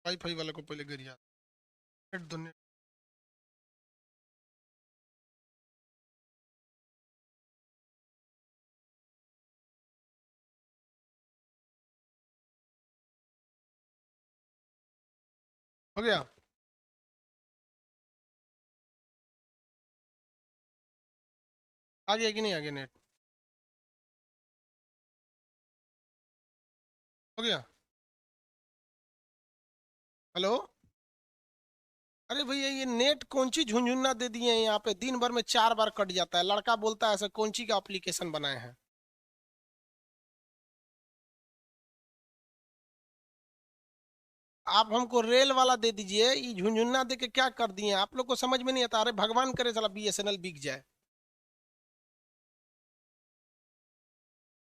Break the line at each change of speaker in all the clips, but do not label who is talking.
Wifi वाले को पहले गिर जाता नेट दुनिया। हो गया। आ गया कि नहीं आ गया नेट? हो गया। हेलो। अरे भैया ये नेट कौन सी झुंझुन्ना दे दिए हैं यहाँ पे, दिन भर में 4 बार कट जाता है। लड़का बोलता है ऐसा कौन सी का एप्लीकेशन बनाए हैं। आप हमको रेल वाला दे दीजिए, ये झुंझुन्ना दे के क्या कर दिए आप लोग को समझ में नहीं आता। अरे भगवान करे साला बीएसएनएल बिक जाए।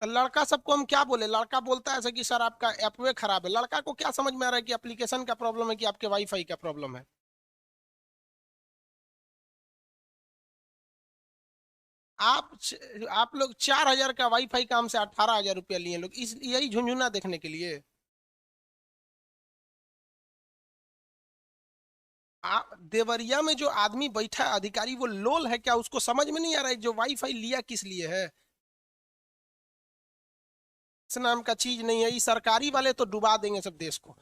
तो लड़का सबको हम क्या बोले, लड़का बोलता है ऐसा कि सर आपका ऐपवे खराब है। लड़का को क्या समझ में आ रहा है कि एप्लीकेशन का प्रॉब्लम है कि आपके वाईफाई का प्रॉब्लम है। आप लोग 4,000 का वाईफाई का हमसे 18,000 रुपया लिए लोग, इस यही झुंझुना देखने के लिए। देवरिया में जो आदमी बैठा है अधिकारी, वो लोल है क्या? उसको समझ में नहीं आ रहा है जो वाईफाई लिया किस लिए है। इस नाम का चीज नहीं है, ये सरकारी वाले तो डुबा देंगे सब देश को।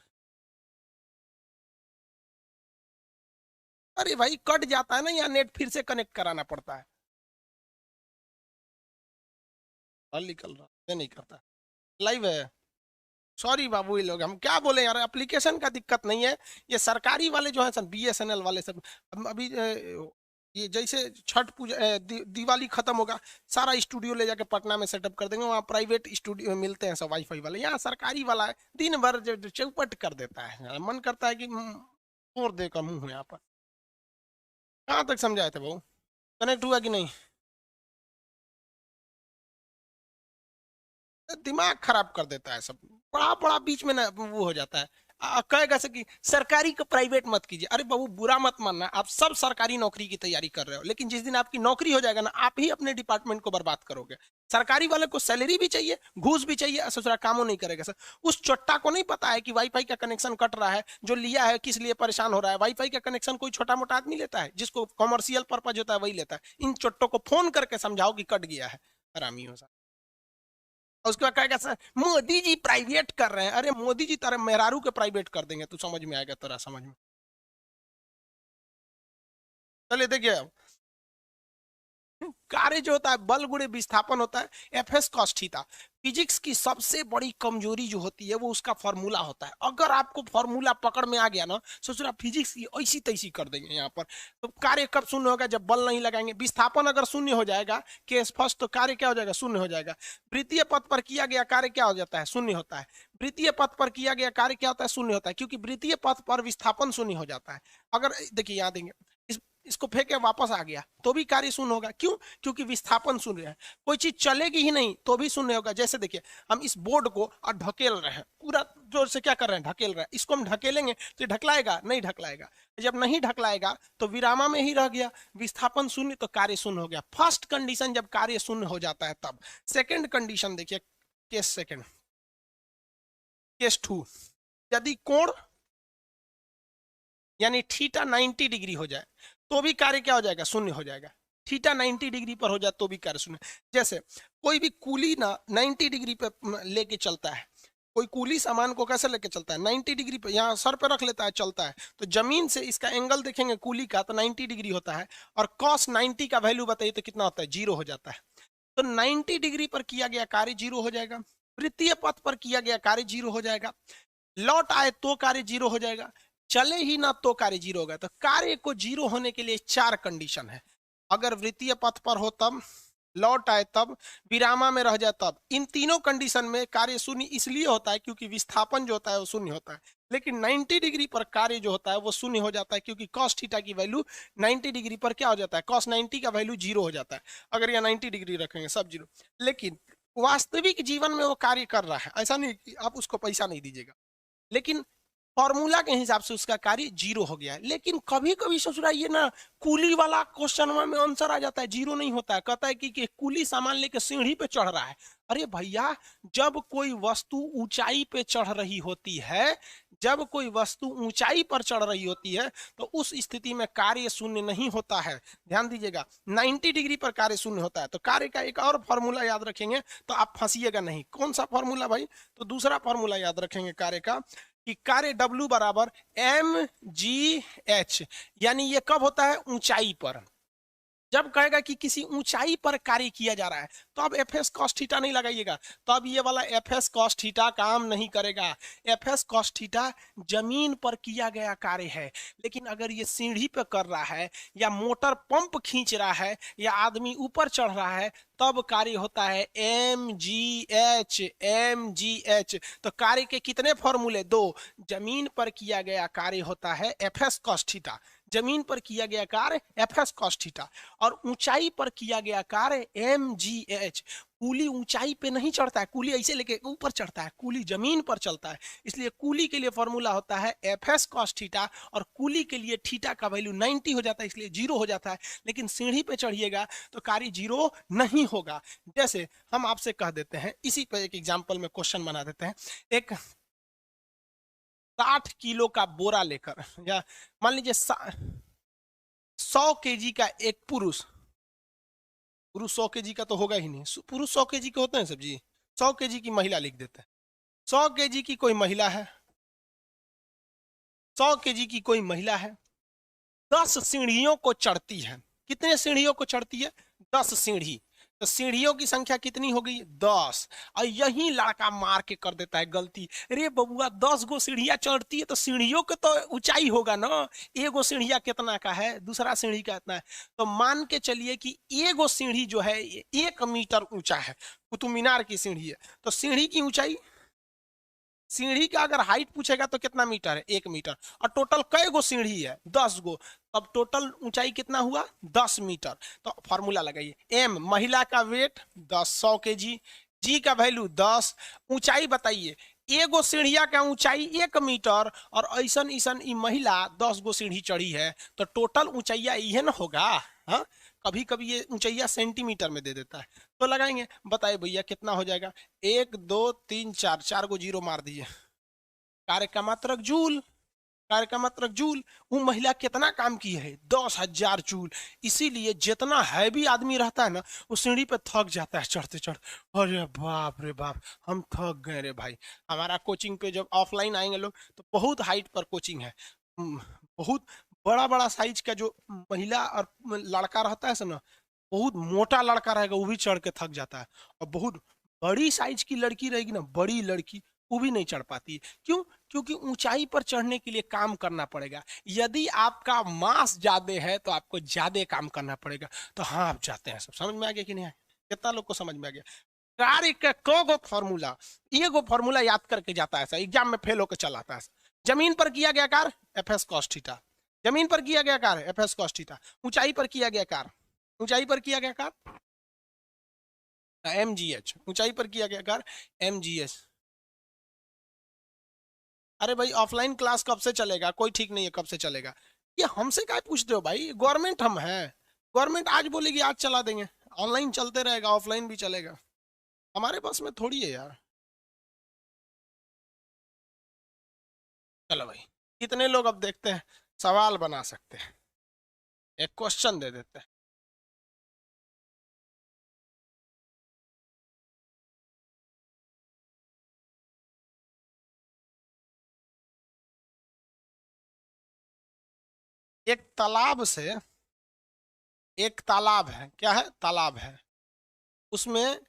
अरे भाई कट जाता है ना, यहाँ नेट फिर से कनेक्ट कराना पड़ता है। हल निकल रहा है नहीं करता। लाइव है। सॉरी बाबू, ये लोग हम क्या बोले यार, एप्लीकेशन का दिक्कत नहीं है। ये सरकारी वाले जो है सब बीएसएनएल वाले सब। अभी ये जैसे छठ पूजा दिवाली खत्म होगा, सारा स्टूडियो ले जाके पटना में सेटअप कर देंगे। वहाँ प्राइवेट स्टूडियो मिलते हैं सब वाईफाई वाले। यहाँ सरकारी वाला है, दिन भर जो चौपट कर देता है। मन करता है कि तोड़ दे का मुंह यहाँ पर। कहाँ तक समझाए थे भाऊ? कनेक्ट हुआ कि नहीं? दिमाग खराब कर देता है सब। बड़ा बड़ा बीच में ना वो हो जाता है। कहेगा से कि सरकारी को प्राइवेट मत कीजिए। अरे बाबू बुरा मत मानना, आप सब सरकारी नौकरी की तैयारी कर रहे हो, लेकिन जिस दिन आपकी नौकरी हो जाएगा ना, आप ही अपने डिपार्टमेंट को बर्बाद करोगे। सरकारी वाले को सैलरी भी चाहिए, घूस भी चाहिए, ससुरा कामों नहीं करेगा सर। उस चोट्टा को नहीं पता है कि वाईफाई का कनेक्शन कट रहा है, जो लिया है किस लिए परेशान हो रहा है। वाईफाई का कनेक्शन कोई छोटा मोटा आदमी लेता है, जिसको कॉमर्शियल पर्पज होता है वही लेता है। इन चोट्टों को फोन करके समझाओ कि कट गया है। हरामी हो। और उसके बाद कहेगा सर मोदी जी प्राइवेट कर रहे हैं। अरे मोदी जी तेरे मेहरारू के प्राइवेट कर देंगे, तू समझ में आएगा, तेरा समझ में। चलिए देखिए, कार्य जो होता है बल गुणे विस्थापन होता है, एफएस कॉस थीटा। फिजिक्स की सबसे बड़ी कमजोरी जो होती है वो उसका फॉर्मूला होता है। अगर आपको फॉर्मूला पकड़ में आ गया ना, सोच रहा फिजिक्स की ऐसी तैसी कर देंगे यहाँ पर। तो कार्य कब शून्य होगा? जब बल नहीं लगाएंगे। विस्थापन अगर शून्य हो जाएगा केस फर्स्ट, तो कार्य क्या हो जाएगा? शून्य हो जाएगा। वृत्तीय पथ पर किया गया कार्य क्या हो जाता है? शून्य होता है। वृत्तीय पथ पर किया गया कार्य क्या होता है? शून्य होता है, क्योंकि वृत्तीय पथ पर विस्थापन शून्य हो जाता है। अगर देखिए यहाँ देंगे, इसको फेंके वापस आ गया तो भी कार्य शून्य होगा। क्यों? क्योंकि विस्थापन शून्य है। कोई चीज चलेगी ही नहीं तो भी शून्य होगा। जैसे देखिए, हम इस बोर्ड को और ढकेल रहे हैं, पूरा जोर से क्या कर रहे हैं? ढकेल रहे हैं। इसको हम ढकेलेंगे तो ये ढकलाएगा? नहीं ढकलाएगा। जब नहीं ढकलाएगा तो विरामा में ही रह गया। विस्थापन शून्य तो कार्य शून्य हो गया। फर्स्ट कंडीशन जब कार्य शून्य हो जाता है तब। सेकेंड कंडीशन देखिए, केस सेकेंड, केस टू, यदि कोण यानी थीटा 90 डिग्री हो जाए तो भी कार्य क्या हो जाएगा? शून्य हो जाएगा। थीटा 90 डिग्री पर हो जाए तो भी कार्य शून्य। जैसे कोई भी कूली ना 90 डिग्री पे लेके चलता है। कोई कूली सामान को कैसे लेके चलता है? 90 डिग्री पे, यहाँ सर पे रख लेता है, चलता है। तो जमीन से इसका एंगल देखेंगे कूली का तो 90 डिग्री होता है। और कॉस 90 का वैल्यू बताइए तो कितना होता है? 0 हो जाता है। तो 90 डिग्री पर किया गया कार्य 0 हो जाएगा। वृत्तीय पथ पर किया गया कार्य 0 हो जाएगा। लौट आए तो कार्य 0 हो जाएगा। चले ही ना तो कार्य 0 होगा। तो कार्य को 0 होने के लिए 4 कंडीशन है। अगर वृत्तीय पथ पर हो तब, लौट आए तब, विरामा में रह जाए तब। इन तीनों कंडीशन में कार्य शून्य इसलिए होता है क्योंकि विस्थापन जो होता है वो शून्य होता है। लेकिन 90 डिग्री पर कार्य जो होता है वो शून्य हो जाता है, क्योंकि कॉस थीटा की वैल्यू 90 डिग्री पर क्या हो जाता है? कॉस 90 का वैल्यू 0 हो जाता है। अगर यहाँ 90 डिग्री रखेंगे सब 0। लेकिन वास्तविक जीवन में वो कार्य कर रहा है, ऐसा नहीं कि आप उसको पैसा नहीं दीजिएगा, लेकिन फॉर्मूला के हिसाब से उसका कार्य 0 हो गया है। लेकिन कभी कभी ससुरा ये ना कूली वाला क्वेश्चन में आंसर आ जाता है 0 नहीं होता है। कहता है कि कूली सामान लेके सीढ़ी पे चढ़ रहा है। अरे भैया, जब कोई वस्तु ऊंचाई पे चढ़ रही होती है, जब कोई वस्तु ऊंचाई पर चढ़ रही होती है तो उस स्थिति में कार्य शून्य नहीं होता है। ध्यान दीजिएगा, 90 डिग्री पर कार्य शून्य होता है। तो कार्य का एक और फॉर्मूला याद रखेंगे तो आप फंसिएगा नहीं। कौन सा फॉर्मूला भाई? तो दूसरा फॉर्मूला याद रखेंगे कार्य का, कि कार्य W बराबर mgh, यानी ये कब होता है? ऊंचाई पर। जब कहेगा कि किसी ऊंचाई पर कार्य किया जा रहा है तो अब एफ एस कॉस थीटा नहीं लगाइएगा, तो अब ये वाला एफ एस कॉस थीटा काम नहीं करेगा। एफ एस कॉस थीटा जमीन पर किया गया कार्य है। लेकिन अगर ये सीढ़ी पे कर रहा है या मोटर पंप खींच रहा है या आदमी ऊपर चढ़ रहा है तब कार्य होता है M G H. M G H. तो कार्य के कितने फॉर्मूले? 2। जमीन पर किया गया कार्य होता है एफ एस कॉस थीटा, जमीन पर किया गया कार्य एफ एस कॉस थीटा, और ऊंचाई पर किया गया कार्य एम जी एच। कूली ऊंचाई पे नहीं चढ़ता है, कूली ऐसे लेके ऊपर चढ़ता है, कूली जमीन पर चलता है। इसलिए कूली के लिए फॉर्मूला होता है एफ एस कॉस थीटा, और कूली के लिए थीटा का वैल्यू 90 हो जाता है, इसलिए 0 हो जाता है। लेकिन सीढ़ी पे चढ़िएगा तो कार्य 0 नहीं होगा। जैसे हम आपसे कह देते हैं, इसी पर एक एग्जाम्पल में क्वेश्चन बना देते हैं। एक 60 किलो का बोरा लेकर, या मान लीजिए 100 केजी का एक पुरुष 100 केजी का तो होगा ही नहीं, पुरुष 100 केजी के होते हैं सब जी। 100 केजी की महिला लिख देते हैं। 100 केजी की कोई महिला है, 100 केजी की कोई महिला है, 10 सीढ़ियों को चढ़ती है। कितने सीढ़ियों को चढ़ती है? 10 सीढ़ी। तो सीढ़ियों की संख्या कितनी हो गई? 10। और यही लड़का मार के कर देता है गलती। अरे बबुआ 10 गो सीढ़ियां चढ़ती है तो सीढ़ियों के तो ऊंचाई होगा ना। एगो सीढ़िया कितना का है, दूसरा सीढ़ी का इतना है। तो मान के चलिए कि एगो सीढ़ी जो है 1 मीटर ऊंचा है, कुतुब मीनार की सीढ़ी है। तो सीढ़ी की ऊंचाई, सीढ़ी का अगर हाइट पूछेगा तो कितना मीटर है? 1 मीटर। और टोटल कई गो सीढ़ी है? 10 गो। अब टोटल ऊंचाई कितना हुआ? 10 मीटर। तो फॉर्मूला लगाइए, एम महिला का वेट 10, 100 केजी, जी का वैल्यू 10, ऊंचाई बताइए। एगो सीढ़िया का ऊंचाई 1 मीटर, और ऐसन ऐसन ई महिला 10 गो सीढ़ी चढ़ी है, तो टोटल ऊंचाइया इहे न होगा। हाँ, कभी कभी ये ऊंचाइया सेंटीमीटर में दे देता है। तो लगाएंगे, बताइए भैया कितना हो जाएगा? 1 2 3 4, 4 गो जीरो मार दीजिए। कार्य का मात्रक जूल, कार्य का मात्रक जूल। वो महिला कितना काम की है? 10,000 जूल। इसीलिए जितना हैवी आदमी रहता है ना, वो सीढ़ी पे थक जाता है चढ़ते चढ़। अरे बाप रे बाप, हम थक गए रे भाई। हमारा कोचिंग पे जब ऑफलाइन आएंगे लोग तो बहुत हाइट पर कोचिंग है। बहुत बड़ा बड़ा साइज का जो महिला और लड़का रहता है ना, बहुत मोटा लड़का रहेगा वो भी चढ़ के थक जाता है। और बहुत बड़ी साइज की लड़की रहेगी ना, बड़ी लड़की, वो भी नहीं चढ़ पाती। क्यों? क्योंकि ऊंचाई पर चढ़ने के लिए काम करना पड़ेगा। यदि आपका मास ज्यादा है तो आपको ज्यादा काम करना पड़ेगा। तो हाँ, आप जाते हैं। सब समझ में आ गया कि नहीं? कितना लोग को समझ में आ गया? कार्य का को फॉर्मूला, एगो फॉर्मूला याद करके जाता है, एग्जाम में फेल होकर चला आता है। जमीन पर किया गया कार्य एफ एस कॉस थीटा, जमीन पर किया गया कार्य एफ एस कॉस थीटा, ऊंचाई पर किया गया कार्य, ऊंचाई पर किया गया कार्य एम जी एच, ऊंचाई पर किया गया कार्य एम जी एच। अरे भाई ऑफलाइन क्लास कब से चलेगा? कोई ठीक नहीं है कब से चलेगा। ये हमसे क्या पूछते हो भाई? गवर्नमेंट हम हैं, गवर्नमेंट आज बोलेगी आज चला देंगे। ऑनलाइन चलते रहेगा, ऑफलाइन भी चलेगा। हमारे पास में थोड़ी है यार। चलो भाई, कितने लोग अब देखते हैं सवाल बना सकते हैं? एक क्वेश्चन दे देते हैं। एक तालाब से, एक तालाब है, क्या है? तालाब है, उसमें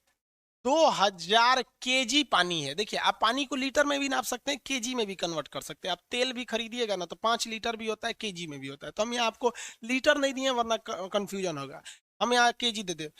2000 केजी पानी है। देखिए, आप पानी को लीटर में भी नाप सकते हैं, केजी में भी कन्वर्ट कर सकते हैं। आप तेल भी खरीदिएगा ना तो 5 लीटर भी होता है, केजी में भी होता है। तो हम यहाँ आपको लीटर नहीं दिए वरना कंफ्यूजन होगा। हम यहाँ केजी दे दे।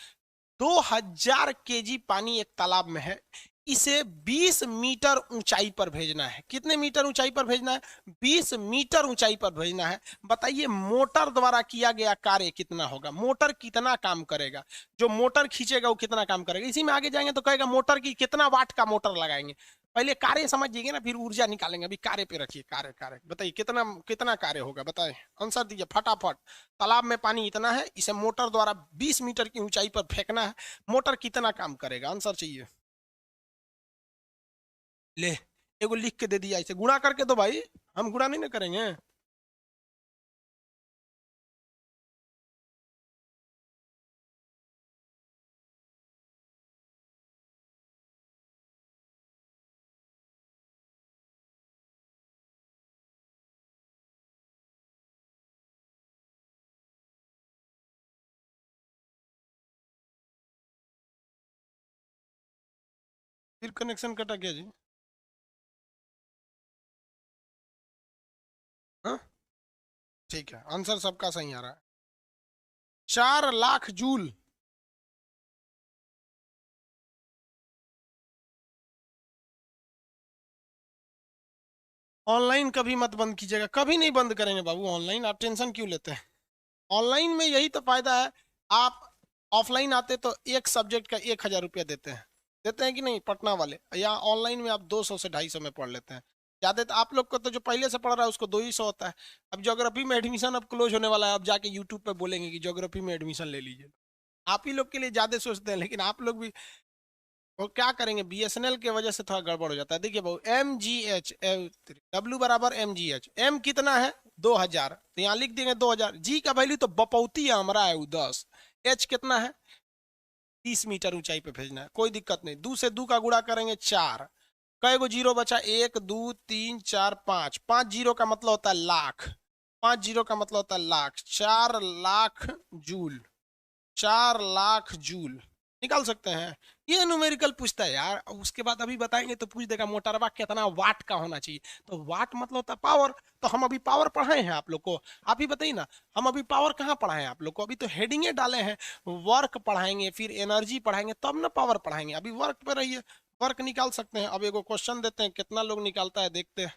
2000 केजी पानी एक तालाब में है, इसे 20 मीटर ऊंचाई पर भेजना है। कितने मीटर ऊंचाई पर भेजना है? 20 मीटर ऊंचाई पर भेजना है। बताइए मोटर द्वारा किया गया कार्य कितना होगा? मोटर कितना काम करेगा? जो मोटर खींचेगा वो कितना काम करेगा? इसी में आगे जाएंगे तो कहेगा मोटर की कितना वाट का मोटर लगाएंगे। पहले कार्य समझिएगा ना, फिर ऊर्जा निकालेंगे। अभी कार्य पे रखिए, कार्य कार्य बताइए कितना कितना कार्य होगा, बताइए आंसर दीजिए फटाफट। तालाब में पानी इतना है, इसे मोटर द्वारा 20 मीटर की ऊंचाई पर फेंकना है। मोटर कितना काम करेगा? आंसर चाहिए। ले, एगो लिख के दे दिया, ऐसे गुणा करके दो भाई, हम गुणा नहीं ना करेंगे। फिर कनेक्शन कटा क्या जी? हाँ ठीक है, आंसर सबका सही आ रहा है। 4 लाख जूल। ऑनलाइन कभी मत बंद कीजिएगा, कभी नहीं बंद करेंगे बाबू ऑनलाइन, आप टेंशन क्यों लेते हैं? ऑनलाइन में यही तो फायदा है। आप ऑफलाइन आते तो एक सब्जेक्ट का 1,000 रुपया देते हैं कि नहीं पटना वाले, या ऑनलाइन में आप 200 से 250 में पढ़ लेते हैं। ज्यादा तो आप लोग को तो जो पहले से पढ़ रहा है उसको 200 होता है। अब ज्योग्राफी में एडमिशन अब क्लोज होने वाला है, अब जाके यूट्यूब पे बोलेंगे कि ज्योग्राफी में एडमिशन ले लीजिए। आप ही लोग के लिए ज्यादा सोचते हैं, लेकिन आप लोग भी वो क्या करेंगे, बीएसएनएल की वजह से थोड़ा गड़बड़ हो जाता है। देखिए भाई, MGH, W बराबर MGH, M कितना है 2000, तो यहाँ लिख देंगे 2000। G का वैल्यू तो बपौती है हमारा है वो 10। H कितना है 30 मीटर ऊंचाई पे भेजना है, कोई दिक्कत नहीं। 2 से 2 का गुणा करेंगे 4, कई गो जीरो बचा, 1 2 3 4 5, 5 जीरो का मतलब होता है लाख, 5 जीरो का मतलब होता है लाख। 4 लाख जूल, 4 लाख जूल निकाल सकते हैं। ये न्यूमेरिकल पूछता है यार, उसके बाद अभी बताएंगे तो पूछ देगा मोटरवा कितना वाट का होना चाहिए, तो वाट मतलब होता है पावर। तो हम अभी पावर पढ़ाए हैं आप लोग को, आप ही बताइए ना, हम अभी पावर कहाँ पढ़ाए हैं आप लोग को? अभी तो हेडिंगे डाले हैं, वर्क पढ़ाएंगे, फिर एनर्जी पढ़ाएंगे, तब ना पावर पढ़ाएंगे। अभी वर्क पे रहिए, वर्क निकाल सकते हैं। अब एगो क्वेश्चन देते हैं, कितना लोग निकालता है देखते हैं,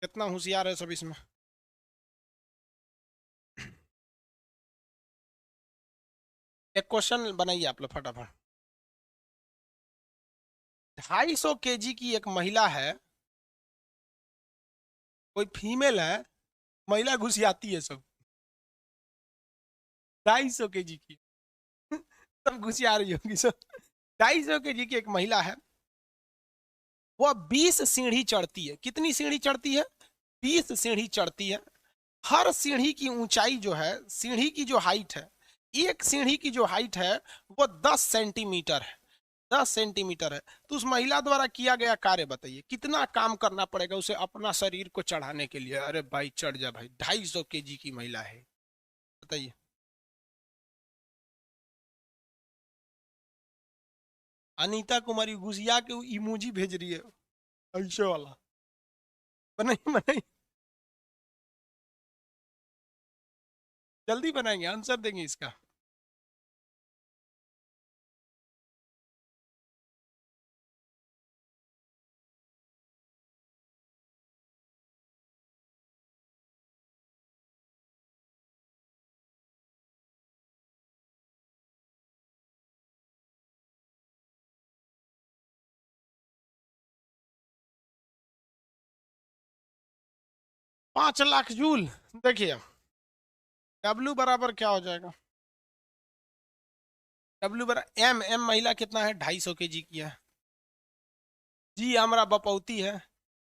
कितना होशियार है सब इसमें। एक क्वेश्चन बनाइए आप लोग फटाफट। 250 kg की एक महिला है, कोई फीमेल है, महिला घुसियाती है सब। 250 kg की सब घुसिया रही होगी सब। 250 kg की एक महिला है, वह 20 सीढ़ी चढ़ती है। कितनी सीढ़ी चढ़ती है? 20 सीढ़ी चढ़ती है। हर सीढ़ी की ऊंचाई जो है, सीढ़ी की जो हाइट है, एक सीढ़ी की जो हाइट है वो 10 सेंटीमीटर है, 10 सेंटीमीटर है। तो उस महिला द्वारा किया गया कार्य बताइए, कितना काम करना पड़ेगा उसे अपना शरीर को चढ़ाने के लिए? अरे भाई चढ़ जा भाई, 250 kg की महिला है, बताइए। अनीता कुमारी घुसिया के इमोजी भेज रही है, ऐसे वाला। बनाइए बनाइए, जल्दी बनाएंगे, आंसर देंगे इसका। 5 लाख जूल। देखिए डब्ल्यू बराबर क्या हो जाएगा, डब्ल्यू बराबर एम महिला कितना है, 250 kg की है। जी हमारा बपौती है।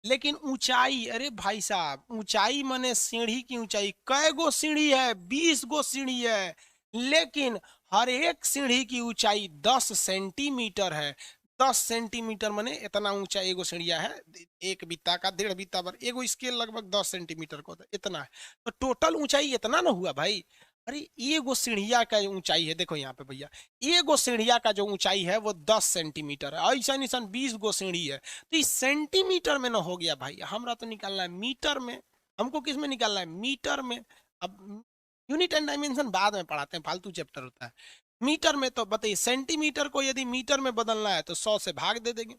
लेकिन ऊंचाई, अरे भाई साहब, ऊंचाई माने सीढ़ी की ऊंचाई, कै गो सीढ़ी है, 20 गो सीढ़ी है। लेकिन हर एक सीढ़ी की ऊंचाई 10 सेंटीमीटर है। 10 सेंटीमीटर माने इतना ऊंचा एगो सीढ़िया है, एक बित्ता का 1.5 बित्ता पर एगो स्केल लगभग 10 सेंटीमीटर का होता है, इतना है। तो टोटल ऊंचाई इतना ना हुआ भाई। अरे एगो सीढ़िया का ऊंचाई है, देखो यहाँ पे भैया, एगो सीढ़िया का जो ऊंचाई है वो 10 सेंटीमीटर है, ऐसा नहीं 20 गो सीढ़ी है। तो इस सेंटीमीटर में ना हो गया भाई, हमरा तो निकालना है मीटर में। हमको किस में निकालना है, मीटर में। अब यूनिट एंड डायमेंशन बाद में पढ़ाते हैं, फालतू चैप्टर होता है। मीटर में तो बताइए, सेंटीमीटर को यदि मीटर में बदलना है तो 100 से भाग दे देंगे,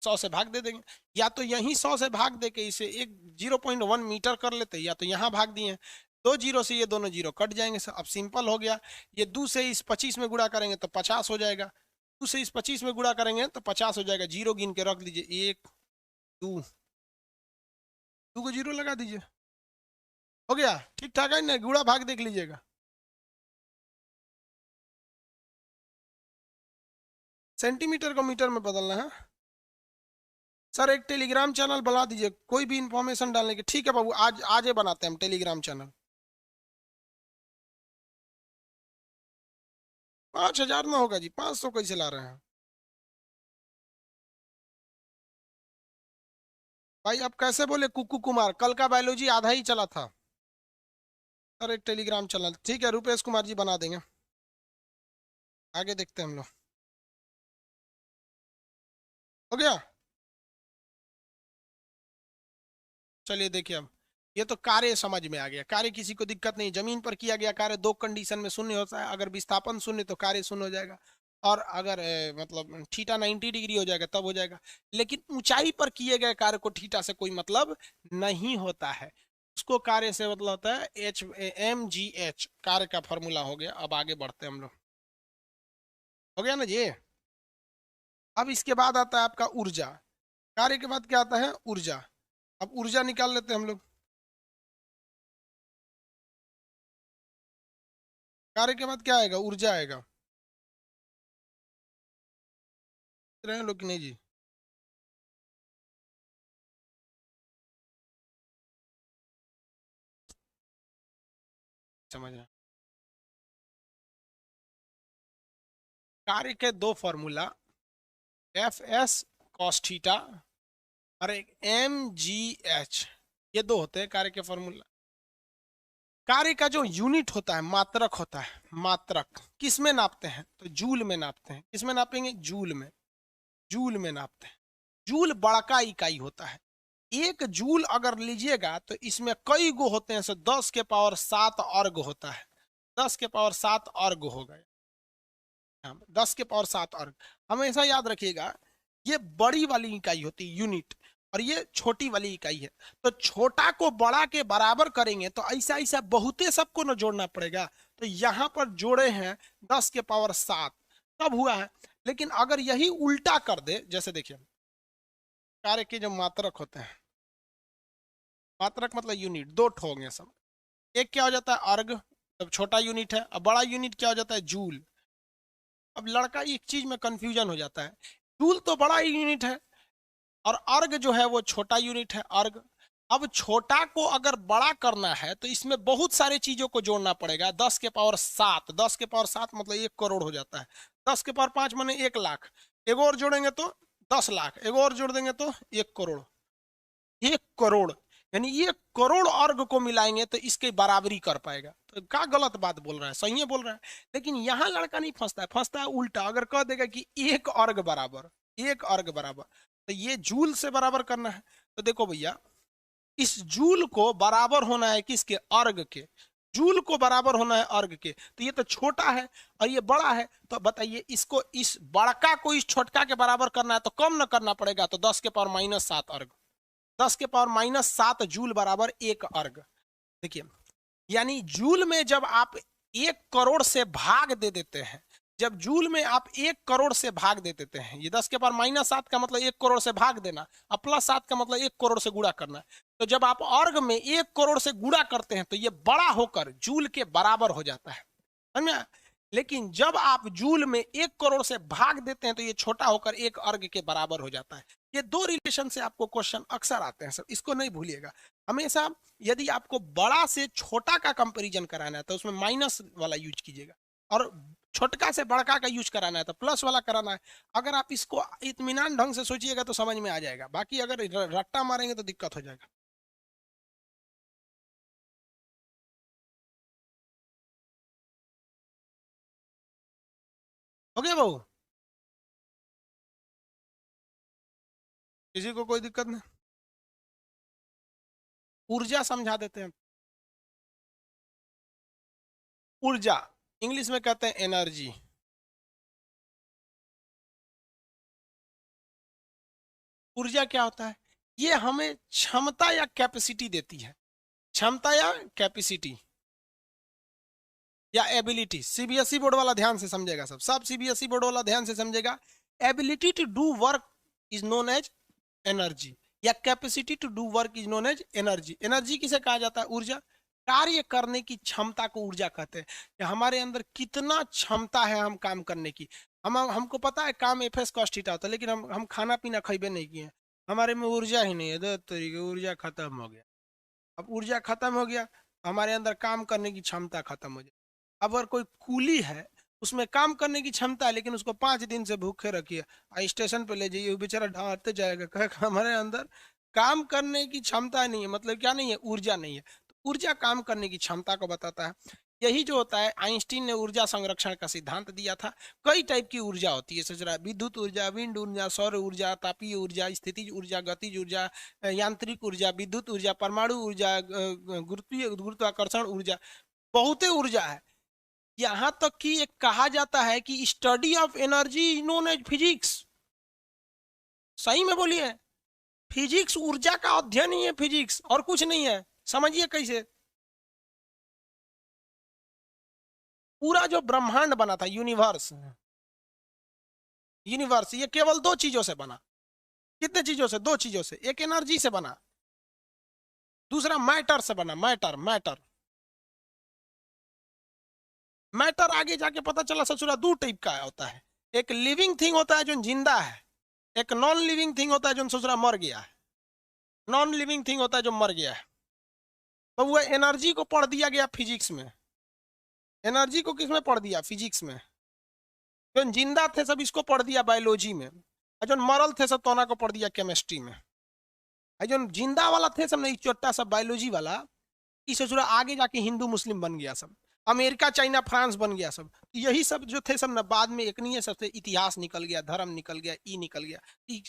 100 से भाग दे देंगे। या तो यहीं 100 से भाग दे के इसे एक 0.1 मीटर कर लेते, या तो यहाँ भाग दिए। दो जीरो से ये दोनों जीरो कट जाएंगे सर, अब सिंपल हो गया। ये 2 से इस 25 में गुणा करेंगे तो 50 हो जाएगा, 2 से इस 25 में गुणा करेंगे तो 50 हो जाएगा। जीरो गिन के रख दीजिए, 1 2, 2 को जीरो लगा दीजिए, हो गया। ठीक ठाक है ना, गुणा भाग देख लीजिएगा। सेंटीमीटर को मीटर में बदलना है। सर एक टेलीग्राम चैनल बना दीजिए, कोई भी इंफॉर्मेशन डालने की। ठीक है बाबू, आज आज ही बनाते हैं हम टेलीग्राम चैनल। 5,000 ना होगा जी, 500 कैसे ला रहे हैं भाई? आप कैसे बोले कुकू कुमार? कल का बायोलॉजी आधा ही चला था। सर एक टेलीग्राम चैनल, ठीक है, रुपेश कुमार जी बना देंगे। आगे देखते हैं हम लोग। हो गया। चलिए देखिए अब, ये तो कार्य समझ में आ गया। कार्य किसी को दिक्कत नहीं, जमीन पर किया गया कार्य दो कंडीशन में शून्य होता है। अगर विस्थापन शून्य तो कार्य शून्य हो जाएगा, और अगर मतलब थीटा 90 डिग्री हो जाएगा तब हो जाएगा। लेकिन ऊंचाई पर किए गए कार्य को थीटा से कोई मतलब नहीं होता है, उसको कार्य से मतलब होता है mgh। कार्य का फॉर्मूला हो गया। अब आगे बढ़ते हैं हम लोग। हो गया ना जी। अब इसके बाद आता है आपका ऊर्जा। कार्य के बाद क्या आता है? ऊर्जा। अब ऊर्जा निकाल लेते हैं हम लोग। कार्य के बाद क्या आएगा? ऊर्जा आएगा। रहे हैं लोग कि नहीं जी? समझ रहे हैं। कार्य के दो formula, F S cos theta और एक एम जी एच, ये दो होते हैं कार्य के फॉर्मूला। कार्य का जो यूनिट होता है मात्रक होता है। मात्रक किस में नापते हैं? तो जूल में नापते हैं। किस में नापेंगे? जूल में। जूल में नापते हैं। जूल बड़का इकाई होता है। एक जूल अगर लीजिएगा तो इसमें कई गो होते हैं, सो 10 के पावर 7 अर्ग होता है। 10 के पावर 7 अर्ग हो गए। 10 के पावर 7 अर्ग। हमेशा याद रखिएगा, ये बड़ी वाली इकाई होती है यूनिट, और ये छोटी वाली इकाई है। तो छोटा को बड़ा के बराबर करेंगे तो ऐसा ऐसा बहुते सबको न जोड़ना पड़ेगा। तो यहाँ पर जोड़े हैं 10 के पावर 7, तब हुआ है। लेकिन अगर यही उल्टा कर दे, जैसे देखिए कार्य के जो मात्रक होते हैं, मात्रक मतलब यूनिट, दो ठो होंगे सब। एक क्या हो जाता है? अर्ग, जब छोटा यूनिट है। अब बड़ा यूनिट क्या हो जाता है? जूल। अब लड़का एक चीज में कंफ्यूजन हो जाता है, जूल तो बड़ा यूनिट है और अर्ग जो है वो छोटा यूनिट है, अर्ग। अब छोटा को अगर बड़ा करना है तो इसमें बहुत सारी चीजों को जोड़ना पड़ेगा। 10 के पावर 7, 10 के पावर 7 मतलब 1 करोड़ हो जाता है। 10 के पावर 5 माने 1 लाख। एक और जोड़ेंगे तो 10 लाख, एक और जोड़ देंगे तो 1 करोड़। 1 करोड़, यानी 1 करोड़ अर्ग को मिलाएंगे तो इसके बराबरी कर पाएगा। तो क्या गलत बात बोल रहा है? सही है बोल रहा है। लेकिन यहाँ लड़का नहीं फंसता है, फंसता है उल्टा। अगर कह देगा कि 1 अर्ग बराबर, 1 अर्ग बराबर, तो ये जूल से बराबर करना है। तो देखो भैया, इस जूल को बराबर होना है किसके? अर्ग के। जूल को बराबर होना है अर्ग के। तो ये तो छोटा है और ये बड़ा है, तो बताइए इसको, इस बड़का को इस छोटका के बराबर करना है तो कम न करना पड़ेगा। तो 10 के पावर -7 अर्ग। 10 के पावर -7 जूल बराबर 1 अर्ग। देखिए, यानी जूल में जब आप 1 करोड़ से भाग दे देते हैं, जब जूल में आप 1 करोड़ से भाग दे देते हैं, ये 10 के पावर -7 का मतलब 1 करोड़ से भाग देना, और +7 का मतलब 1 करोड़ से गुणा करना। तो जब आप अर्ग में 1 करोड़ से गुणा करते हैं तो ये बड़ा होकर जूल के बराबर हो जाता है, समझा? लेकिन जब आप जूल में 1 करोड़ से भाग देते हैं तो ये छोटा होकर 1 अर्ग के बराबर हो जाता है। ये दो रिलेशन से आपको क्वेश्चन अक्सर आते हैं सर, इसको नहीं भूलिएगा हमेशा। यदि आपको बड़ा से छोटा का कंपैरिजन कराना है तो उसमें माइनस वाला यूज कीजिएगा, और छोटका से बड़का का यूज कराना है तो प्लस वाला कराना है। अगर आप इसको इत्मीनान ढंग से सोचिएगा तो समझ में आ जाएगा, बाकी अगर रट्टा मारेंगे तो दिक्कत हो जाएगा। हो गया बहू? किसी को कोई दिक्कत नहीं? ऊर्जा समझा देते हैं। ऊर्जा इंग्लिश में कहते हैं एनर्जी। ऊर्जा क्या होता है? ये हमें क्षमता या कैपेसिटी देती है। क्षमता या कैपेसिटी या एबिलिटी। सीबीएसई बोर्ड वाला ध्यान से समझेगा, सब सब सीबीएसई बोर्ड वाला ध्यान से समझेगा। Ability to do work is known as energy, या capacity to do work is known as energy. Energy किसे कहा जाता है? ऊर्जा। कार्य करने की क्षमता को ऊर्जा कहते हैं, कि हमारे अंदर कितना क्षमता है हम काम करने की। हमको पता है काम एफ एस कॉस थीटा होता है, लेकिन हम खाना पीना खइबे नहीं किए, हमारे में ऊर्जा ही नहीं है, दो तरीके ऊर्जा खत्म हो गया। अब ऊर्जा खत्म हो गया तो हमारे अंदर काम करने की क्षमता खत्म हो जाए। अब अगर कोई कूली है, उसमें काम करने की क्षमता है, लेकिन उसको 5 दिन से भूखे रखिए, स्टेशन पे ले जाइए, वो बेचारा ढांढते जाएगा, कहेगा हमारे अंदर काम करने की क्षमता नहीं है, मतलब क्या नहीं है, ऊर्जा नहीं है। तो ऊर्जा काम करने की क्षमता को बताता है। यही जो होता है, आइंस्टीन ने ऊर्जा संरक्षण का सिद्धांत दिया था। कई टाइप की ऊर्जा होती है, सोच रहा है विद्युत ऊर्जा, विंड ऊर्जा, सौर ऊर्जा, तापीय ऊर्जा, स्थितिज ऊर्जा, गतिज ऊर्जा, यांत्रिक ऊर्जा, विद्युत ऊर्जा, परमाणु ऊर्जा, गुरुत्वाकर्षण ऊर्जा, बहुत ऊर्जा है। यहाँ तक कि एक कहा जाता है कि study of energy is known as physics. सही में बोलिए, फिजिक्स ऊर्जा का अध्ययन ही है, फिजिक्स और कुछ नहीं है। समझिए कैसे। पूरा जो ब्रह्मांड बना था, यूनिवर्स, यूनिवर्स ये केवल दो चीजों से बना। कितने चीजों से? दो चीजों से। एक एनर्जी से बना, दूसरा मैटर से बना। मैटर, मैटर, मैटर आगे जाके पता चला ससुरा दो टाइप का होता है। एक लिविंग थिंग होता है जो जिंदा है, एक नॉन लिविंग थिंग होता है जो ससुरा मर गया है। नॉन लिविंग थिंग होता है जो मर गया है। तो वो एनर्जी को पढ़ दिया गया फिजिक्स में। एनर्जी को किस में पढ़ दिया? फिजिक्स में। जो जिंदा थे सब इसको पढ़ दिया बायोलॉजी में, और जो मरल थे सब तोना को पढ़ दिया केमिस्ट्री में। जो जिंदा वाला थे सब नहीं, छोटा सा बायोलॉजी वाला, इस ससुरा आगे जाके हिंदू मुस्लिम बन गया सब, अमेरिका चाइना फ्रांस बन गया सब। यही सब जो थे सब ना, बाद में एक नहीं है, सबसे इतिहास निकल गया, धर्म निकल गया, ई निकल गया,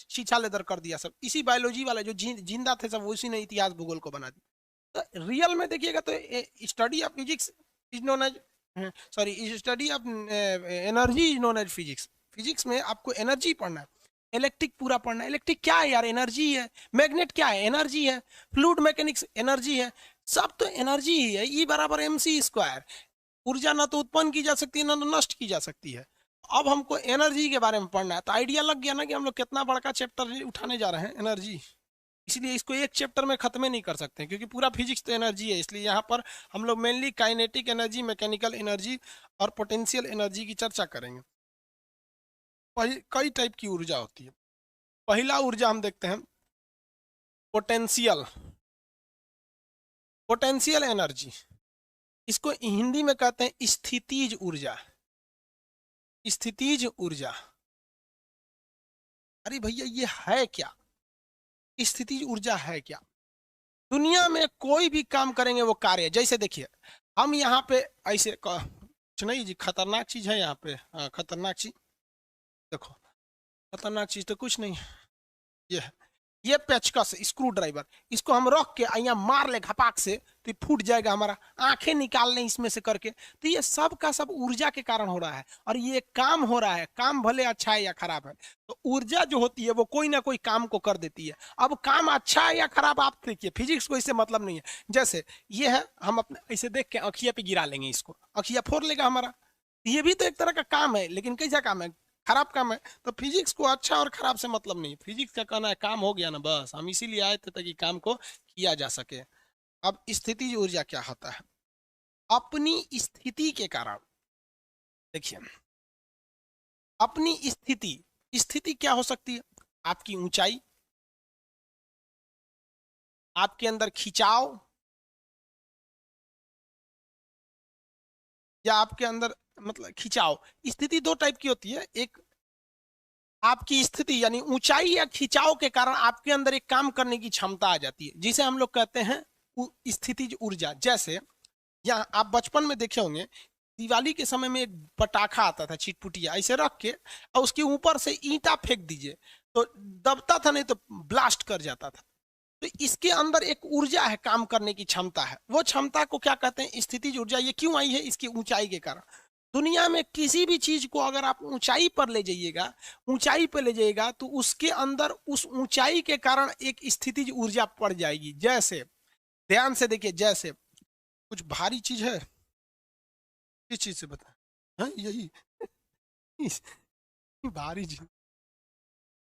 शिक्षा लेदर कर दिया सब। इसी बायोलॉजी वाला जो जिंदा थे सब, उसी ने इतिहास भूगोल को बना दिया। तो रियल में देखिएगा तो study of physics is known as, sorry, study of energy is known as physics. Physics में आपको एनर्जी पढ़ना है, इलेक्ट्रिक पूरा पढ़ना है। इलेक्ट्रिक क्या है यार? एनर्जी है। मैग्नेट क्या है? एनर्जी है। फ्लूइड मैकेनिक्स एनर्जी है। सब तो एनर्जी ही है। ई बराबर एम सी स्क्वायर। ऊर्जा ना तो उत्पन्न की जा सकती है, ना तो नष्ट की जा सकती है। अब हमको एनर्जी के बारे में पढ़ना है, तो आइडिया लग गया ना कि हम लोग कितना बड़का चैप्टर उठाने जा रहे हैं, एनर्जी। इसलिए इसको एक चैप्टर में खत्म नहीं कर सकते, क्योंकि पूरा फिजिक्स तो एनर्जी है। इसलिए यहाँ पर हम लोग mainly kinetic energy, mechanical energy और पोटेंशियल एनर्जी की चर्चा करेंगे। कई टाइप की ऊर्जा होती है। पहला ऊर्जा हम देखते हैं, पोटेंशियल। पोटेंशियल एनर्जी, इसको हिंदी में कहते हैं स्थितिज ऊर्जा। स्थितिज ऊर्जा। अरे भैया ये है क्या? स्थितिज ऊर्जा है क्या? दुनिया में कोई भी काम करेंगे वो कार्य, जैसे देखिए हम यहाँ पे ऐसे कुछ नहीं जी, खतरनाक चीज है यहाँ पे। हाँ, खतरनाक चीज देखो, खतरनाक चीज तो कुछ नहीं। ये है, ये पेचकस स्क्रू ड्राइवर, इसको हम रख के यहाँ मार ले घपाक से तो फूट जाएगा हमारा, आंखें निकाल लें इसमें से करके। तो ये सब का सब ऊर्जा के कारण हो रहा है, और ये काम हो रहा है। काम भले अच्छा है या खराब है, तो ऊर्जा जो होती है वो कोई ना कोई काम को कर देती है। अब काम अच्छा है या खराब आप देखिए, फिजिक्स को इससे मतलब नहीं है। जैसे ये है, हम अपने ऐसे देख के अखिया पे गिरा लेंगे, इसको अखिया फोड़ लेगा हमारा। ये भी तो एक तरह का काम है, लेकिन कैसा काम है? खराब काम है। तो फिजिक्स को अच्छा और खराब से मतलब नहीं, फिजिक्स का कहना है काम हो गया ना बस, हम इसीलिए आए थे ताकि काम को किया जा सके। अब स्थितिज ऊर्जा क्या होता है? अपनी स्थिति के कारण, देखिए अपनी स्थिति, स्थिति क्या हो सकती है? आपकी ऊंचाई, आपके अंदर खिंचाव, या आपके अंदर मतलब खिंचाव। स्थिति दो टाइप की होती है, एक आपकी स्थिति यानी ऊंचाई या खिंचाव के कारण आपके अंदर एक काम करने की क्षमता आ जाती है, जिसे हम लोग कहते हैं स्थितिज ऊर्जा। जैसे यहाँ आप बचपन में देखे होंगे, दिवाली के समय में एक पटाखा आता था, चिटपुटिया, ऐसे रख के और उसके ऊपर से ईंटा फेंक दीजिए तो दबता था, नहीं तो ब्लास्ट कर जाता था। तो इसके अंदर एक ऊर्जा है, काम करने की क्षमता है। वो क्षमता को क्या कहते हैं? स्थितिज ऊर्जा। ये क्यों आई है? इसकी ऊंचाई के कारण। दुनिया में किसी भी चीज को अगर आप ऊंचाई पर ले जाइएगा, ऊंचाई पर ले जाइएगा, तो उसके अंदर उस ऊंचाई के कारण एक स्थितिज ऊर्जा पड़ जाएगी। जैसे ध्यान से देखिए, जैसे कुछ भारी चीज है, किस चीज से बता? हाँ यही भारी चीज,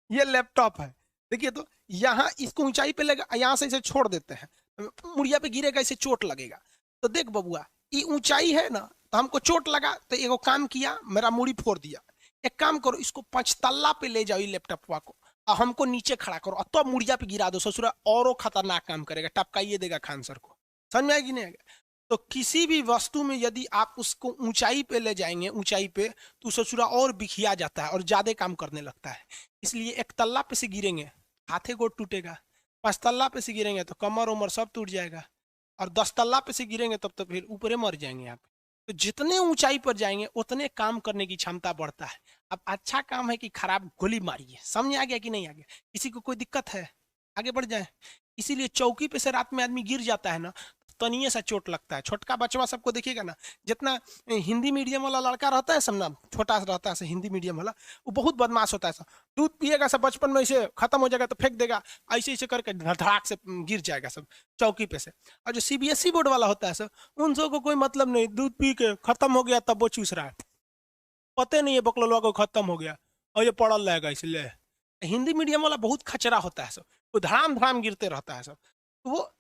ये लैपटॉप है। देखिए तो यहाँ इसको ऊंचाई पे लगा, यहाँ से इसे छोड़ देते हैं, मुड़िया पे गिरेगा, इसे चोट लगेगा। तो देख बबुआ, ये ऊंचाई है ना, तो हमको चोट लगा तो एगो काम किया, मेरा मुड़ी फोड़ दिया। एक काम करो, इसको 5 तल्ला पे ले जाओ लैपटॉप को, और हमको नीचे खड़ा करो और तो मुड़िया पे गिरा दो, ससुरा और वो खतरनाक काम करेगा, टपकाइए देगा खान सर को। समझ में आएगी नहीं आएगा? तो किसी भी वस्तु में यदि आप उसको ऊंचाई पे ले जाएंगे, ऊंचाई पे, तो ससुरा और बिखिया जाता है और ज्यादा काम करने लगता है। इसलिए एक तल्ला पे से गिरेंगे हाथे गोड़ टूटेगा, 5 तल्ला पे से गिरेंगे तो कमर उमर सब टूट जाएगा, और 10 तल्ला पे से गिरेंगे तब तो फिर ऊपरे मर जाएंगे आप। तो जितने ऊंचाई पर जाएंगे उतने काम करने की क्षमता बढ़ता है। अब अच्छा काम है कि खराब गोली मारिए। समझ आ गया कि नहीं आ गया? किसी को कोई दिक्कत है? आगे बढ़ जाए। इसीलिए चौकी पे से रात में आदमी गिर जाता है ना, तनिए सा चोट लगता है। छोटका बचवा सबको देखिएगा ना, जितना हिंदी मीडियम वाला लड़का रहता है सब ना, छोटा सा रहता है हिंदी मीडियम वाला, वो बहुत बदमाश होता है सब। दूध पिएगा सब बचपन में इसे खत्म हो जाएगा तो फेंक देगा, ऐसे ऐसे करके धड़ाक से गिर जाएगा सब चौकी पे से। और जो सीबीएसई बोर्ड वाला होता है सब, उन सबको कोई मतलब नहीं, दूध पी के खत्म हो गया तब वो चूस रहा है, पते नहीं है बकलोलवा को खत्म हो गया और ये पड़ल रहेगा। इसलिए हिंदी मीडियम वाला बहुत खचरा होता है सब, वो धड़ाम धड़ाम गिरते रहता है सब, तो वो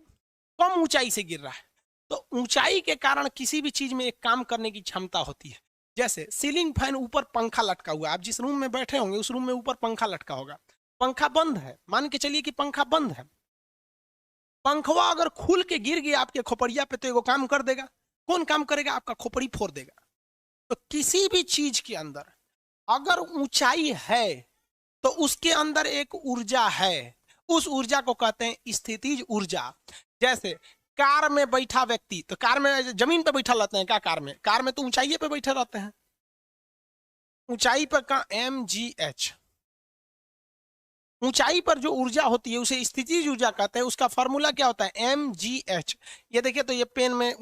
कम ऊंचाई से गिर रहा है। तो ऊंचाई के कारण किसी भी चीज में एक काम करने की क्षमता होती है। जैसे सीलिंग फैन ऊपर पंखा लटका हुआ है, आप जिस रूम में बैठे होंगे उस रूम में ऊपर पंखा लटका होगा, पंखा बंद है, मान के चलिए कि पंखा बंद है, पंखवा अगर खुल के गिर गया आपके खोपड़िया पे तो एगो काम कर देगा। कौन काम करेगा? आपका खोपड़ी फोड़ देगा। तो किसी भी चीज के अंदर अगर ऊंचाई है तो उसके अंदर एक ऊर्जा है, उस ऊर्जा को कहते हैं स्थितिज ऊर्जा। जैसे कार में बैठा व्यक्ति, तो कार में जमीन पे बैठा रहते हैं क्या? कार में तो ऊंचाई पे बैठे रहते हैं। ऊंचाई पर का mgh, ऊंचाई पर जो ऊर्जा होती है उसे स्थितिज ऊर्जा कहते हैं। उसका फॉर्मूला क्या होता है? mgh। ये देखिए तो ये पेन में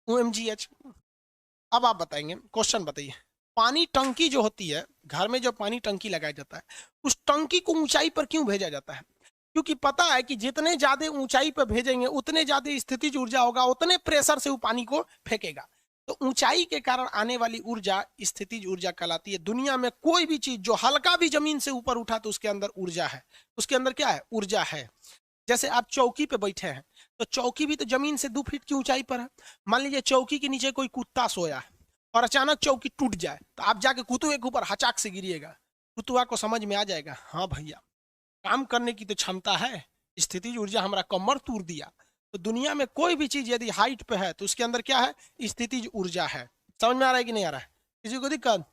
mgh। अब आप बताएंगे, क्वेश्चन बताइए। पानी टंकी जो होती है, घर में जो पानी टंकी लगाया जाता है, उस टंकी को ऊंचाई पर क्यों भेजा जाता है? क्योंकि पता है कि जितने ज्यादा ऊंचाई पर भेजेंगे उतने ज्यादा स्थितिज ऊर्जा होगा, उतने प्रेशर से वो पानी को फेंकेगा। तो ऊंचाई के कारण आने वाली ऊर्जा स्थितिज ऊर्जा कहलाती है। दुनिया में कोई भी चीज जो हल्का भी जमीन से ऊपर उठा तो उसके अंदर ऊर्जा है। उसके अंदर क्या है? ऊर्जा है। जैसे आप चौकी पे बैठे हैं, तो चौकी भी तो जमीन से 2 फीट की ऊंचाई पर है। मान लीजिए चौकी के नीचे कोई कुत्ता सोया और अचानक चौकी टूट जाए, तो आप जाके कुतुए के ऊपर हचाक से गिरिएगा, कुतुआ को समझ में आ जाएगा, हाँ भैया काम करने की तो क्षमता है, स्थितिज ऊर्जा हमारा कमर तोड़ दिया। तो दुनिया में कोई भी चीज यदि हाइट पे है तो उसके अंदर क्या है? स्थितिज ऊर्जा है। समझ में आ रहा है कि नहीं आ रहा है? किसी को दिक्कत?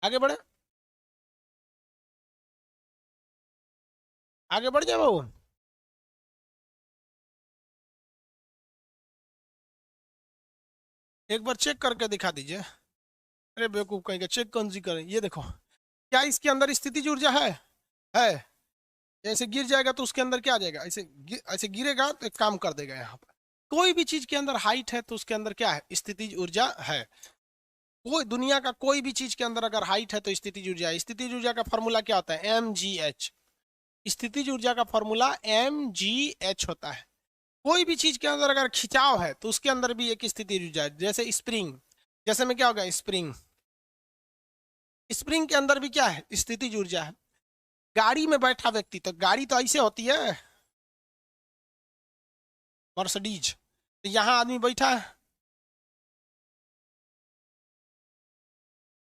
आगे बढ़े, आगे बढ़ जाए बाबू। एक बार चेक करके दिखा दीजिए। अरे बेवकूफ कहीं का, चेक कौन सी करें? ये देखो, क्या इसके अंदर स्थितिज ऊर्जा है? ऐसे गिर जाएगा तो उसके अंदर क्या आ जाएगा? ऐसे गिरेगा तो एक काम कर देगा यहाँ पर। कोई भी चीज के अंदर हाइट है तो उसके अंदर क्या है? स्थितिज ऊर्जा है। कोई दुनिया का कोई भी चीज के अंदर अगर हाइट है तो स्थितिज ऊर्जा है। स्थितिज ऊर्जा का फॉर्मूला क्या होता है? mgh। स्थितिज ऊर्जा का फॉर्मूला mgh होता है। कोई भी चीज के अंदर अगर खिंचाव है तो उसके अंदर भी एक स्थितिज ऊर्जा है। जैसे स्प्रिंग, जैसे में क्या होगा? स्प्रिंग, स्प्रिंग के अंदर भी क्या है? स्थितिज ऊर्जा है। गाड़ी में बैठा व्यक्ति, तो गाड़ी तो ऐसे होती है मर्सिडीज, तो यहाँ आदमी बैठा है,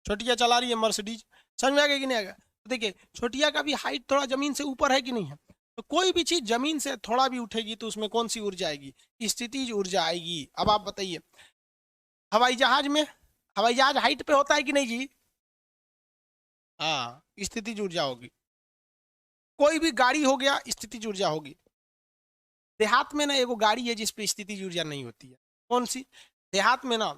छोटिया चला रही है मर्सिडीज। समझ में आ गया कि नहीं आएगा? तो देखिए छोटिया का भी हाइट थोड़ा जमीन से ऊपर है कि नहीं है? तो कोई भी चीज जमीन से थोड़ा भी उठेगी तो उसमें कौन सी ऊर्जा आएगी? स्थितिज ऊर्जा आएगी। अब आप बताइए, हवाई जहाज में, हवाई जहाज हाइट पे होता है कि नहीं जी? हाँ, स्थितिज ऊर्जा होगी। कोई भी गाड़ी हो गया, स्थितिज ऊर्जा होगी। देहात में ना एगो गाड़ी है जिसपे स्थितिज ऊर्जा नहीं होती है। कौन सी? देहात में ना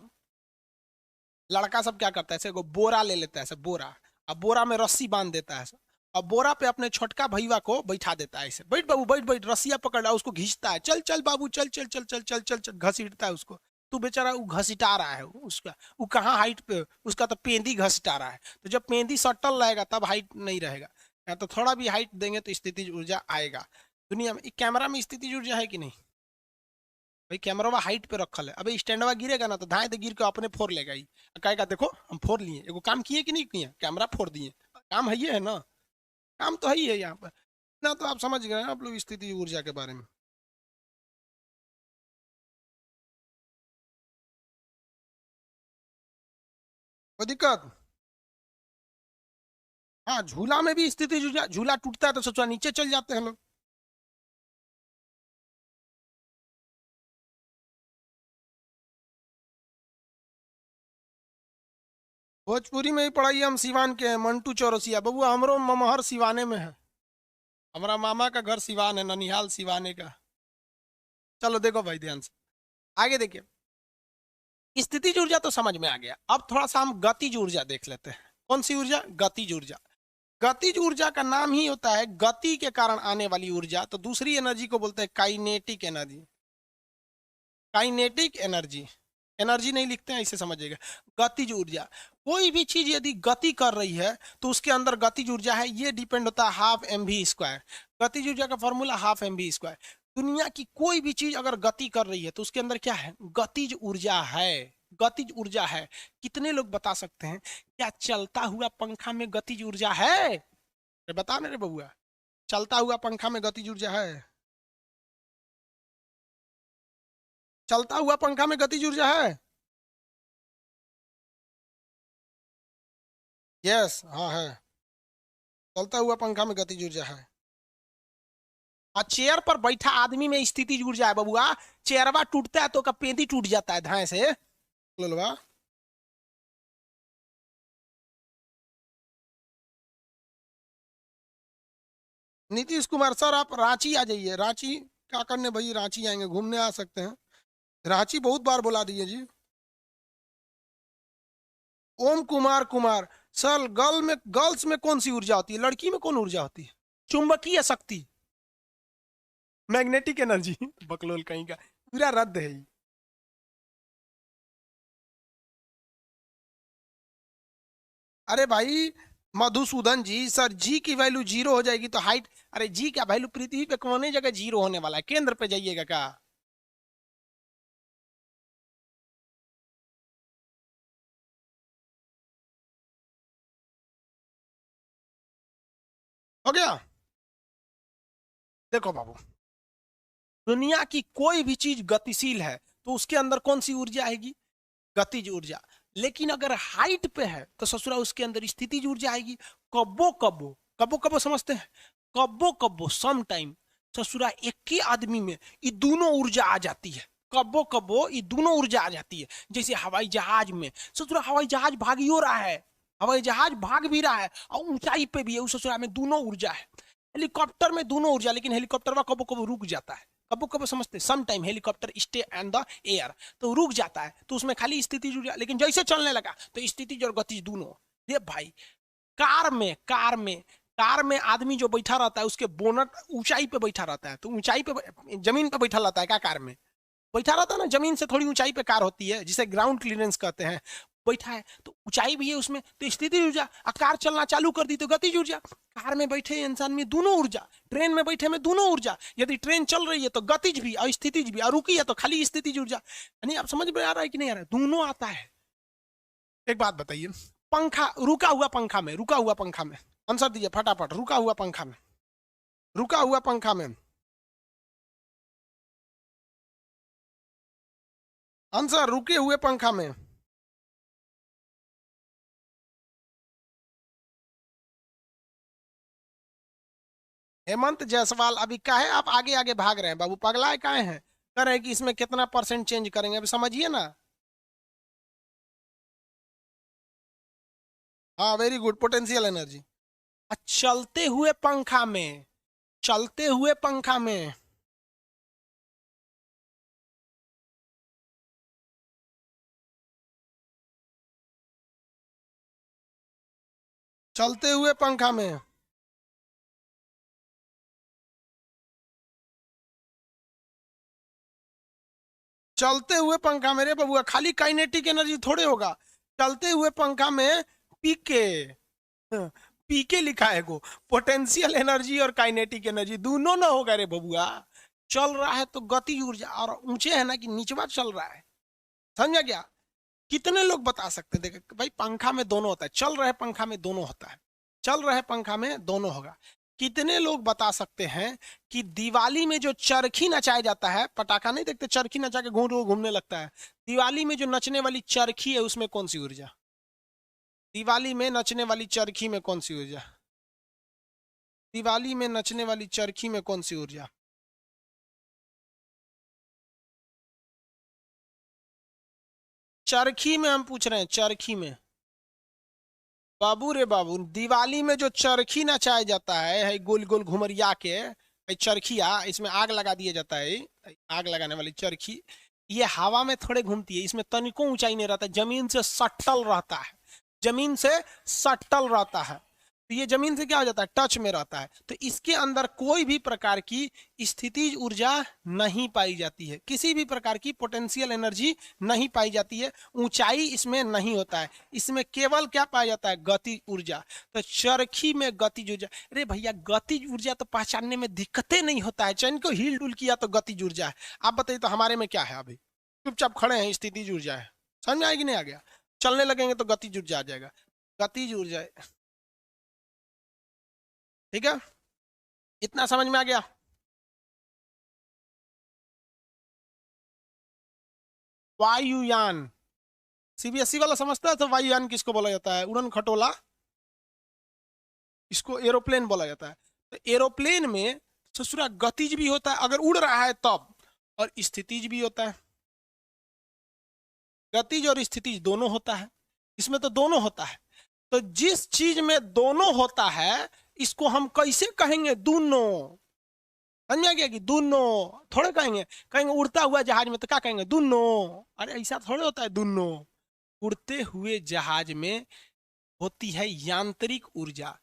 लड़का सब क्या करता है, ऐसे एगो बोरा ले लेता है, ऐसे बोरा, अब बोरा में रस्सी बांध देता है ऐसे, और बोरा पे अपने छोटका भैया को बैठा देता है, ऐसे बैठ बाबू बैठ बैठ, रस्सिया पकड़ रहा है, उसको घींचता है, चल चल बाबू चल चल चल चल चल चल चल, घसीटता है उसको। तू बेचारा वो घसीटा रहा है उसका, वो कहाँ हाइट पे, उसका तो पेंदी घसीटा रहा है। तो जब पेंदी सटल रहेगा तब हाइट नहीं रहेगा, या तो थोड़ा भी हाइट देंगे तो स्थितिज ऊर्जा आएगा। दुनिया में कैमरा में स्थितिज ऊर्जा है कि नहीं? भाई कैमरा हाइट पे रखल है, अबे स्टैंडवा गिरेगा ना तो धाए तो गिर के अपने फोड़ लेगा ही, कहेगा देखो हम फोड़ लिए, एगो काम किए कि नहीं किए? कैमरा फोड़ दिए। काम है, ये है ना, काम तो है ही है यहाँ पर। ना तो आप समझ गए आप लोग स्थिति ऊर्जा के बारे में। कोई दिक्कत? हाँ, झूला में भी स्थिति ऊर्जा, झूला टूटता है तो सोचा नीचे चल जाते हैं लोग। भोजपुरी में ही पढ़ाई हम सिवान के हैं, मंटू चौरसिया बबुआ, हमरो ममहर सिवाने में है। हमारा मामा का घर सिवान है, ननिहाल सिवाने का। चलो देखो भाई ध्यान से आगे देखिए। स्थितिज ऊर्जा तो समझ में आ गया, अब थोड़ा सा हम गतिज ऊर्जा देख लेते हैं। कौन सी ऊर्जा? गतिज ऊर्जा। गतिज ऊर्जा का नाम ही होता है गति के कारण आने वाली ऊर्जा, तो दूसरी एनर्जी को बोलते हैं kinetic energy. Kinetic energy, energy नहीं लिखते हैं, इसे समझिएगा। गतिज ऊर्जा, कोई भी चीज यदि गति कर रही है तो उसके अंदर गतिज ऊर्जा है, ये डिपेंड होता है हाफ एम वी स्क्वायर। गतिज ऊर्जा का formula half M V square. दुनिया की कोई भी चीज अगर गति कर रही है तो उसके अंदर क्या है? गतिज ऊर्जा है। गतिज ऊर्जा है। कितने लोग बता सकते हैं क्या चलता हुआ पंखा में गतिज ऊर्जा है? बता ना रे बबुआ, चलता हुआ पंखा में गतिज ऊर्जा है? चलता हुआ पंखा में गतिज ऊर्जा है? यस, हाँ है। चलता हुआ पंखा में गतिज ऊर्जा है। और चेयर पर बैठा आदमी में स्थितिज ऊर्जा है बबुआ। चेयरवा टूटता है तो का पेंदी टूट जाता है धाए से। लोलवा, नीतीश कुमार सर आप रांची आ जाइए। रांची क्या करने भाई, रांची आएंगे, घूमने आ सकते हैं। रांची बहुत बार बुला दिए जी। ओम कुमार कुमार सर, गर्ल्स में कौन सी ऊर्जा होती है? लड़की में कौन ऊर्जा होती है? चुंबकीय शक्ति, मैग्नेटिक एनर्जी। बकलोल कहीं का, पूरा रद्द है। अरे भाई मधुसूदन जी, सर जी की वैल्यू जीरो हो जाएगी तो हाइट, अरे जी का वैल्यू पृथ्वी पे कौन जगह जीरो होने वाला है? केंद्र पे जाइएगा क्या? हो गया। देखो बाबू, दुनिया की कोई भी चीज गतिशील है तो उसके अंदर कौन सी ऊर्जा आएगी? गतिज ऊर्जा। लेकिन अगर हाइट पे है तो ससुरा उसके अंदर स्थितिज ऊर्जा आएगी। कब्बो कब्बो, कब्बो कब्बो समझते हैं? कब्बो कब्बो सम टाइम ससुरा एक ही आदमी में ये दोनों ऊर्जा आ जाती है। कब्बो कब्बो ये दोनों ऊर्जा आ जाती है। जैसे हवाई जहाज में ससुरा हवाई जहाज भाग ही हो रहा है, हवाई जहाज भाग भी रहा है और ऊंचाई पे भी है, उस ससुरा में दोनों ऊर्जा है। हेलीकॉप्टर में दोनों ऊर्जा, लेकिन हेलीकॉप्टर का कबो कबो रुक जाता है। कबो कबो समझते, some time helicopter stay and the air, तो रुक जाता है तो उसमें खाली स्थिति ऊर्जा, लेकिन जैसे चलने लगा तो स्थिति और गति दोनों। ये भाई कार में आदमी जो बैठा रहता है उसके बोनट ऊंचाई पे बैठा रहता है, तो ऊंचाई पे जमीन पे बैठा रहता है क्या? कार में बैठा रहता है ना, जमीन से थोड़ी ऊंचाई पे कार होती है जिसे ग्राउंड क्लियरेंस कहते हैं। बैठा है तो ऊंचाई भी है उसमें, तो स्थिति ऊर्जा। कार चलना चालू कर दी तो गतिज ऊर्जा। कार में बैठे इंसान में दोनों ऊर्जा, ट्रेन में बैठे में दोनों ऊर्जा। यदि ट्रेन चल रही है तो गतिज भी और स्थितिज भी, और रुकी है तो खाली स्थितिज ऊर्जा। यानी आप समझ में आ रहा है कि नहीं आ रहा है? दोनों आता है। एक बात बताइए, पंखा, रुका हुआ पंखा में, रुका हुआ पंखा में आंसर दीजिए फटाफट। रुका हुआ पंखा में, रुका हुआ पंखा में आंसर, रुके हुए पंखा में। हेमंत जायसवाल, अभी काहे आप आगे आगे भाग रहे हैं बाबू? पगलाए काहे हैं? कर रहे हैं कि इसमें कितना परसेंट चेंज करेंगे, अभी समझिए ना। हाँ वेरी गुड, पोटेंशियल एनर्जी। चलते हुए पंखा में, चलते हुए पंखा में, चलते हुए पंखा में, चलते हुए पंखा में रे बबुआ, खाली काइनेटिक एनर्जी थोड़े होगा। चलते हुए पंखा में पीके, पीके लिखा है को, पोटेंशियल एनर्जी और काइनेटिक एनर्जी दोनों ना होगा रे बबुआ। चल रहा है तो गति ऊर्जा, और ऊंचे है ना कि नीचवा चल रहा है, समझा क्या? कितने लोग बता सकते? देखे भाई, पंखा में दोनों होता है, चल रहे पंखा में दोनों होता है, चल रहे पंखा में दोनों होगा। कितने लोग बता सकते हैं कि दिवाली में जो चरखी नचाया जाता है, पटाखा नहीं देखते, चरखी नचा के घूमने लगता है, दिवाली में जो नचने वाली चरखी है उसमें कौन सी ऊर्जा? दिवाली में नचने वाली चरखी में कौन सी ऊर्जा? दिवाली में नचने वाली चरखी में कौन सी ऊर्जा? चरखी में हम पूछ रहे हैं, चरखी में। बाबू रे बाबू, दिवाली में जो चरखी नचाया जाता है गोल गोल घुमरिया के, चरखिया, इसमें आग लगा दिया जाता है, आग लगाने वाली चरखी, ये हवा में थोड़े घूमती है, इसमें तनिको ऊंचाई नहीं रहता, जमीन से सटल रहता है, जमीन से सटल रहता है, तो ये जमीन से क्या हो जाता है, टच में रहता है, तो इसके अंदर कोई भी प्रकार की स्थितिज ऊर्जा नहीं पाई जाती है, किसी भी प्रकार की पोटेंशियल एनर्जी नहीं पाई जाती है, ऊंचाई इसमें नहीं होता है, इसमें केवल क्या पाया जाता है, गति ऊर्जा। तो चरखी में गतिज ऊर्जा, अरे भैया गतिज ऊर्जा तो पहचानने में दिक्कतें नहीं होता है, चैन को हिल डुल किया तो गतिज ऊर्जा है। आप बताइए तो हमारे में क्या है, अभी चुपचाप खड़े हैं, स्थितिज ऊर्जा है, समझ में आएगी नहीं आ गया, चलने लगेंगे तो गतिज ऊर्जा आ जाएगा, गतिज ऊर्जा है। ठीक है, इतना समझ में आ गया। वायुयान, सीबीएसई वाला समझता है तो वायुयान किसको बोला जाता है, उड़न खटोला, इसको एरोप्लेन बोला जाता है। तो एरोप्लेन में ससुरा गतिज भी होता है अगर उड़ रहा है तब, और स्थितिज भी होता है, गतिज और स्थितिज दोनों होता है, इसमें तो दोनों होता है। तो जिस चीज में दोनों होता है इसको हम कैसे कहेंगे, दोनों, समझ में आ गया कि दोनों थोड़े कहेंगे, कहेंगे उड़ता हुआ जहाज में तो क्या कहेंगे, दोनों, अरे ऐसा थोड़े होता है दोनों, उड़ते हुए जहाज में होती है यांत्रिक ऊर्जा,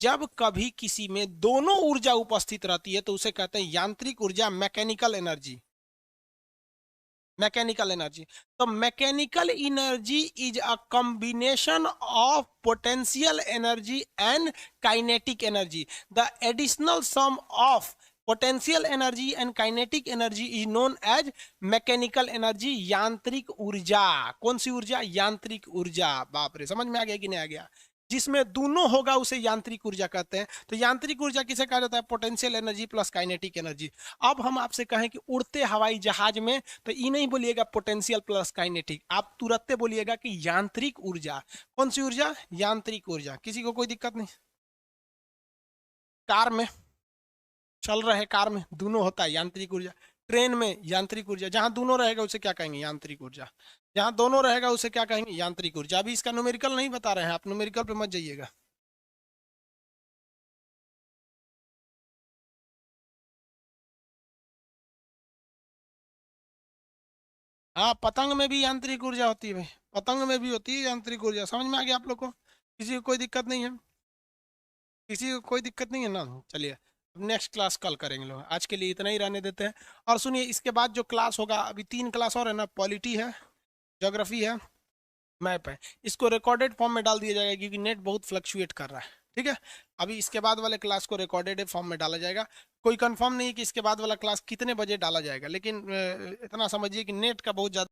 जब कभी किसी में दोनों ऊर्जा उपस्थित रहती है तो उसे कहते हैं यांत्रिक ऊर्जा, मैकेनिकल एनर्जी, मैकेनिकल एनर्जी। तो mechanical energy is a combination of potential energy and kinetic energy, the additional sum of potential energy and kinetic energy is known as mechanical energy, यांत्रिक ऊर्जा। कौन सी ऊर्जा, यांत्रिक ऊर्जा। बाप रे, समझ में आ गया कि नहीं आ गया, जिसमें दोनों होगा उसे यांत्रिक ऊर्जा कहते हैं। तो यांत्रिक ऊर्जा किसे कहा जाता है, potential energy plus kinetic energy. अब हम आपसे कहें कि उड़ते हवाई जहाज में, तो ये नहीं बोलिएगा पोटेंशियल प्लस काइनेटिक, आप तुरंत बोलिएगा कि यांत्रिक ऊर्जा। कौन सी ऊर्जा, यांत्रिक ऊर्जा। किसी को कोई दिक्कत नहीं। कार में चल रहे, कार में दोनों होता है, यांत्रिक ऊर्जा। ट्रेन में यांत्रिक ऊर्जा, जहां दोनों रहेगा उसे क्या कहेंगे, यांत्रिक ऊर्जा। जहां दोनों रहेगा उसे क्या कहेंगे, यांत्रिक ऊर्जा। अभी इसका न्यूमेरिकल नहीं बता रहे हैं, आप न्यूमेरिकल पे मत जाइएगा। हाँ, पतंग में भी यांत्रिक ऊर्जा होती है भाई, पतंग में भी होती है यांत्रिक ऊर्जा। समझ में आ गया आप लोग को, किसी को कोई दिक्कत नहीं है, किसी को कोई दिक्कत नहीं है ना। चलिए नेक्स्ट क्लास कल करेंगे लोग, आज के लिए इतना ही रहने देते हैं। और सुनिए, इसके बाद जो क्लास होगा, अभी 3 क्लास और है ना, पॉलिटी है, ज्योग्राफी है, मैप है, इसको रिकॉर्डेड फॉर्म में डाल दिया जाएगा क्योंकि नेट बहुत फ्लक्चुएट कर रहा है। ठीक है, अभी इसके बाद वाले क्लास को रिकॉर्डेड फॉर्म में डाला जाएगा। कोई कंफर्म नहीं है कि इसके बाद वाला क्लास कितने बजे डाला जाएगा, लेकिन इतना समझिए कि नेट का बहुत ज़्यादा